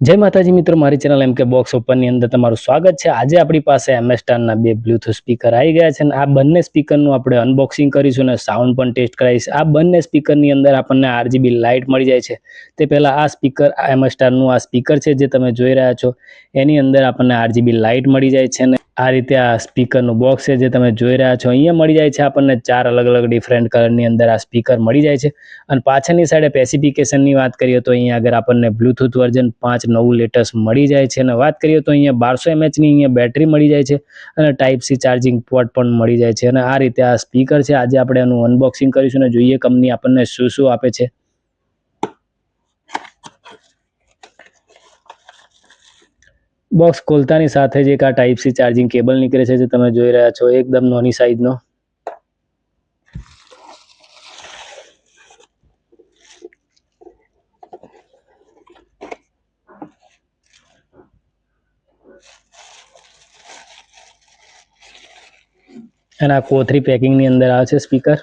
જય માતાજી મિત્રો, મારી ચેનલ એમ કે બોક્સ ઓપનની અંદર તમારું સ્વાગત છે। આજે આપણી પાસે MS સ્ટારના બે બ્લૂટૂથ સ્પીકર આવી ગયા છે અને આ બંને સ્પીકરનું આપણે અનબોક્સિંગ કરીશું અને સાઉન્ડ પણ ટેસ્ટ કરાવીશ। આ બંને સ્પીકરની અંદર આપણને RGB લાઇટ મળી જાય છે। તે પહેલાં આ સ્પીકર MS સ્ટારનું આ સ્પીકર છે જે તમે જોઈ રહ્યા છો, એની અંદર આપણને RGB લાઇટ મળી જાય છે અને આ રીતે આ સ્પીકરનું બોક્સ છે જે તમે જોઈ રહ્યા છો, અહીંયા મળી જાય છે આપણને 4 અલગ અલગ ડિફરન્ટ કલરની અંદર આ સ્પીકર મળી જાય છે। અને પાછળની સાઈડે સ્પેસિફિકેશનની વાત કરીએ તો અહીંયા આગળ આપણને બ્લૂટૂથ વર્ઝન 5 નવું લેટેસ્ટ મળી જાય છે અને વાત કરીએ તો અહીંયા 1200 mAh ની અહીંયા બેટરી મળી જાય છે અને ટાઈપ સી ચાર્જિંગ પોર્ટ પણ મળી જાય છે અને આ રીતે આ સ્પીકર છે। આજે આપણે એનું અનબોક્સિંગ કરીશું અને જોઈએ કંપની આપણને શું શું આપે છે। બોક્સ ખોલતાની સાથે જ એક આ ટાઈપ સી ચાર્જિંગ કેબલ નીકળે છે જે તમે જોઈ રહ્યા છો, એકદમ નાની સાઈઝનો। અને આ કોથરી પેકિંગની અંદર આવે છે સ્પીકર।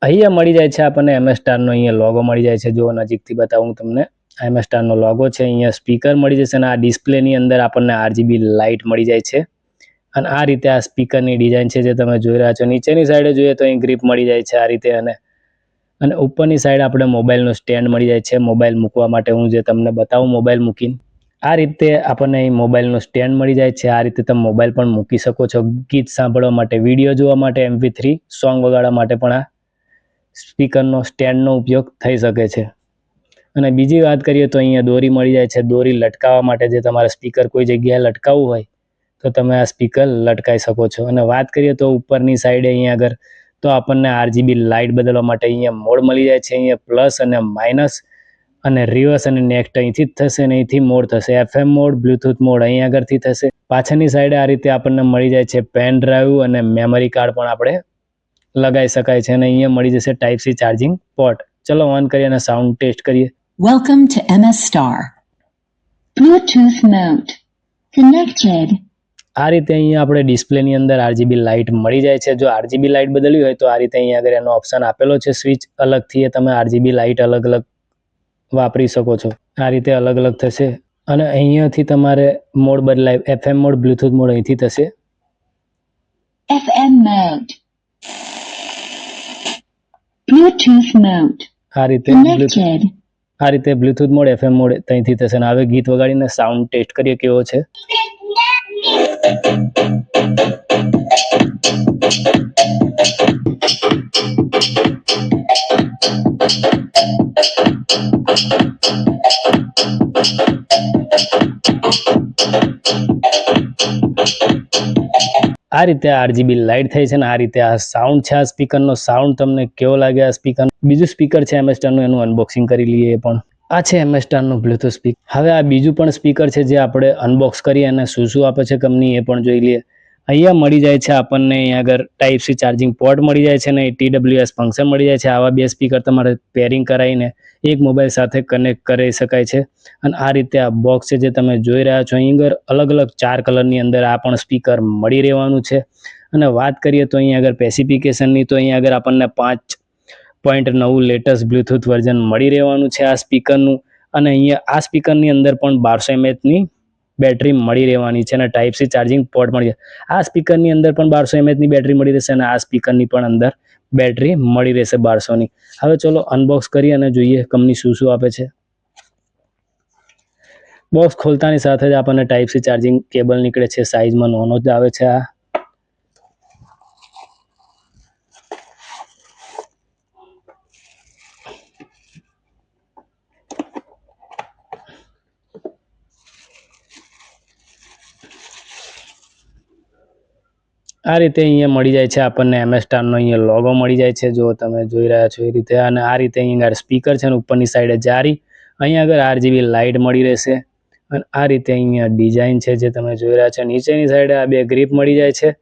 અહીંયા મળી જાય છે આપણને MS સ્ટારનો અહીંયા લોગો મળી જાય છે। જો નજીકથી બતાવું તમને, MS સ્ટારનો લોગો છે, અહીંયા સ્પીકર મળી જશે અને આ ડિસ્પ્લેની અંદર આપણને RGB લાઇટ મળી જાય છે અને આ રીતે આ સ્પીકરની ડિઝાઇન છે જે તમે જોઈ રહ્યા છો। નીચેની સાઈડે જોઈએ તો અહીં ગ્રીપ મળી જાય છે આ રીતે અને ઉપરની સાઈડ આપણે મોબાઈલનું સ્ટેન્ડ મળી જાય છે, મોબાઈલ મૂકવા માટે। હું જે તમને બતાવું મોબાઈલ મૂકીને, આ રીતે આપણને અહીં મોબાઈલનું સ્ટેન્ડ મળી જાય છે। આ રીતે તમે મોબાઈલ પણ મૂકી શકો છો, ગીત સાંભળવા માટે, વિડીયો જોવા માટે, MP3 સોંગ વગાડવા માટે પણ આ સ્પીકરનો સ્ટેન્ડનો ઉપયોગ થઈ શકે છે। અને બીજી વાત કરીએ તો અહીંયા દોરી મળી જાય છે, દોરી લટકાવવા માટે। જે તમારે સ્પીકર કોઈ જગ્યાએ લટકાવવું હોય તો તમે આ સ્પીકર લટકાવી શકો છો। અને વાત કરીએ તો ઉપરની સાઈડે અહીંયા આગળ તો આપણને RGB લાઇટ બદલવા માટે અહીંયા મોડ મળી જાય છે, અહીંયા પ્લસ અને માઇનસ અને રિવર્સ અને નેક્સ્ટ અહીંથી જ થશે અને અહીંથી મોડ થશે, FM મોડ, બ્લૂટૂથ મોડ અહીં આગળથી થશે। પાછળની સાઈડે આ રીતે આપણને મળી જાય છે પેન ડ્રાઈવ અને મેમરી કાર્ડ પણ આપણે લગાવી શકાય છે અને અહીંયા મળી જશે ટાઈપ સી ચાર્જિંગ પોર્ટ। ચલો ઓન કરીએ અને સાઉન્ડ ટેસ્ટ કરીએ। Welcome to MS Star. Bluetooth mode. Connected. આ રીતે અહીંયા આપણે ડિસ્પ્લેની અંદર RGB લાઇટ મળી જાય છે। જો RGB લાઇટ બદલવી હોય તો આ રીતે અહીંયા આગળ એનો ઓપ્શન આપેલો છે, સ્વિચ અલગથી એ તમે RGB લાઇટ અલગ અલગ વાપરી શકો છો। આ રીતે અલગ અલગ થશે અને અહીંયાથી તમારે મોડ બદલાય, FM મોડ, બ્લૂટૂથ મોડ અહીંથી થશે। FM mode. Bluetooth mode. આ રીતે Connected. આ રીતે બ્લૂટૂથ મોડ, FM મોડ અહીંથી થશે અને હવે ગીત વગાડીને સાઉન્ડ ટેસ્ટ કરીએ કેવો છે। આ રીતે RGB લાઇટ થઈ છે અને આ રીતે આ સાઉન્ડ છે। આ સ્પીકરનો સાઉન્ડ તમને કેવો લાગે? આ સ્પીકર બીજું સ્પીકર છે MS સ્ટારનું, એનું અનબોક્સિંગ કરી લઈએ। એ પણ આ છે MS સ્ટારનું બ્લૂટૂથ સ્પીકર। હવે આ બીજું પણ સ્પીકર છે જે આપણે અનબોક્સ કરીએ અને શું શું આપે છે કંપની એ પણ જોઈ લઈએ। અહીંયા મળી જાય છે આપણને અહીંયા આગળ ટાઈપ સી ચાર્જિંગ પોર્ટ મળી જાય છે અને TWS ફંક્શન મળી જાય છે। આવા બે સ્પીકર તમારે પેરિંગ કરાવીને એક મોબાઈલ સાથે કનેક્ટ કરી શકાય છે અને આ રીતે આ બોક્સ છે જે તમે જોઈ રહ્યા છો, અહીં આગળ અલગ અલગ 4 કલરની અંદર આ પણ સ્પીકર મળી રહેવાનું છે। અને વાત કરીએ તો અહીંયા આગળ સ્પેસિફિકેશનની તો અહીંયા આગળ આપણને 5.9 લેટેસ્ટ બ્લૂટૂથ વર્ઝન મળી રહેવાનું છે આ સ્પીકરનું અને અહીંયા આ સ્પીકરની અંદર પણ 1200 mAhની બેટરી મળી રહેવાની છે અને ટાઈપ સી ચાર્જિંગ પોર્ટ મળી જાય। આ સ્પીકરની અંદર પણ 1200 mAhની બેટરી મળી રહેશે અને આ સ્પીકરની પણ અંદર બેટરી મળી રહેશે 1200ની। હવે ચલો અનબોક્સ કરીએ અને જોઈએ કંપની શું શું આપે છે। બોક્સ ખોલતાની સાથે જ આપણને ટાઈપ સી ચાર્જિંગ કેબલ નીકળે છે, સાઇઝમાં નાનો જ આવે છે। આ રીતે અહીંયા મળી જાય છે આપણને MS સ્ટારનો અહીંયા લોગો મળી જાય છે, જો તમે જોઈ રહ્યા છો એ રીતે। અને આ રીતે અહીંયા આગળ સ્પીકર છે અને ઉપરની સાઈડે જારી, અહીંયા આગળ RGB લાઇટ મળી રહેશે અને આ રીતે અહીંયા ડિઝાઇન છે જે તમે જોઈ રહ્યા છો। નીચેની સાઈડે આ બે ગ્રીપ મળી જાય છે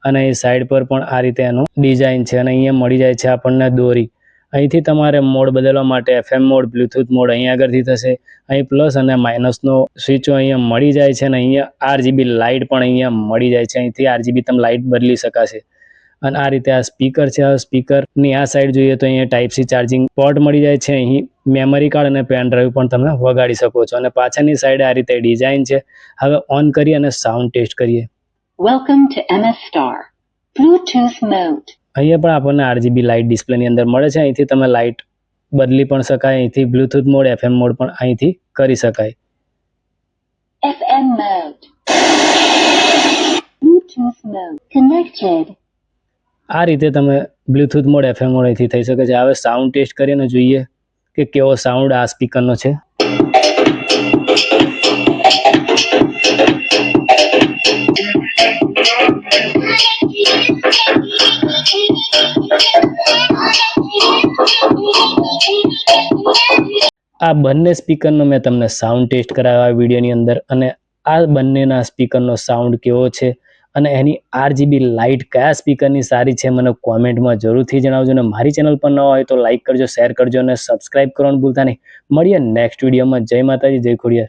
અને એ સાઈડ પર પણ આ રીતે એનું ડિઝાઇન છે અને અહીંયા મળી જાય છે આપણને દોરી। અહીંથી તમારે મોડ બદલવા માટે FM મોડ, બ્લૂટૂથ મોડ અહીં આગળથી થશે। અહીં પ્લસ અને માઇનસનો સ્વિચો અહીંયા મળી જાય છે અને અહીંયા RGB લાઇટ પણ અહીંયા મળી જાય છે, અહીંથી RGB તમે લાઇટ બદલી શકાશે। અને આ રીતે આ સ્પીકર છે। આ સ્પીકરની આ સાઈડ જોઈએ તો અહીંયા ટાઈપ સી ચાર્જિંગ પોર્ટ મળી જાય છે, અહીં મેમરી કાર્ડ અને પેન ડ્રાઈવ પણ તમે વગાડી શકો છો. અને પાછળની સાઈડ આ રીતે ડિઝાઇન છે. હવે ઓન કરી અને સાઉન્ડ ટેસ્ટ કરીએ. Welcome to MS Star. Bluetooth mode. અહીંયા પણ આપણને આરજીબી લાઇટ ડિસ્પ્લેની અંદર મળે છે. અહીંથી તમે લાઇટ બદલી પણ શકાય. અહીંથી બ્લૂટૂથ મોડ, FM મોડ પણ અહીંથી કરી શકાય. FM mode. Bluetooth mode. Connected. આ રીતે તમે બ્લૂટૂથ મોડ, FM મોડ અહીંથી થઈ શકે છે. હવે સાઉન્ડ ટેસ્ટ કરીને જોઈએ કે કેવો સાઉન્ડ આ સ્પીકરનો છે. આ બંને સ્પીકરનો મેં તમને સાઉન્ડ ટેસ્ટ કરાવ્યો આ વિડીયોની અંદર, અને આ બંનેના સ્પીકરનો સાઉન્ડ કેવો છે અને એની આરજીબી લાઇટ કયા સ્પીકરની સારી છે મને કોમેન્ટમાં જરૂરથી જણાવજો. અને મારી ચેનલ પર ન હોય તો લાઇક કરજો, શેર કરજો અને સબસ્ક્રાઇબ કરવાનું ભૂલતા નહીં. મળીએ નેક્સ્ટ વિડીયોમાં. જય માતાજી, જય ખોડિયાર.